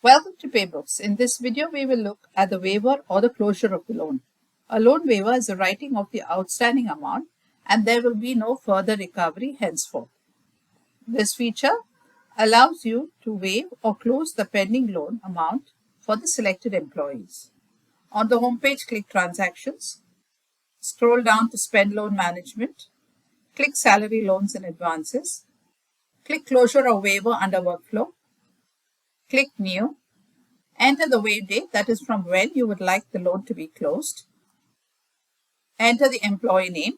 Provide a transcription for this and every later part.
Welcome to Paybooks. In this video, we will look at the waiver or the closure of the loan. A loan waiver is the writing of the outstanding amount and there will be no further recovery henceforth. This feature allows you to waive or close the pending loan amount for the selected employees. On the home page, click Transactions, scroll down to Spend Loan Management, click Salary Loans and Advances, click Closure or Waiver under Workflow, click New, enter the waive date, that is from when you would like the loan to be closed, enter the employee name,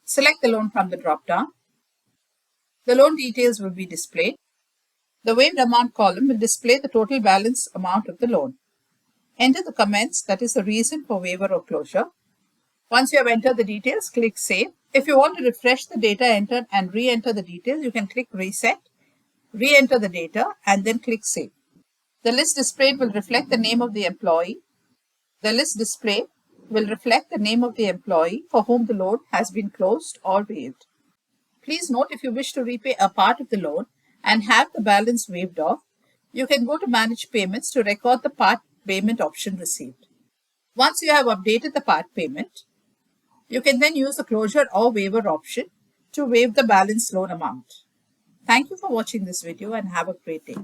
select the loan from the drop-down. The loan details will be displayed. The waived amount column will display the total balance amount of the loan. Enter the comments, that is the reason for waiver or closure. Once you have entered the details, click Save. If you want to refresh the data entered and re-enter the details, you can click Reset, re-enter the data, and then click Save. The list displayed will reflect the name of the employee. The list displayed will reflect the name of the employee for whom the loan has been closed or waived. Please note, if you wish to repay a part of the loan and have the balance waived off, you can go to Manage Payments to record the part payment option received. Once you have updated the part payment, you can then use the closure or waiver option to waive the balance loan amount. Thank you for watching this video and have a great day.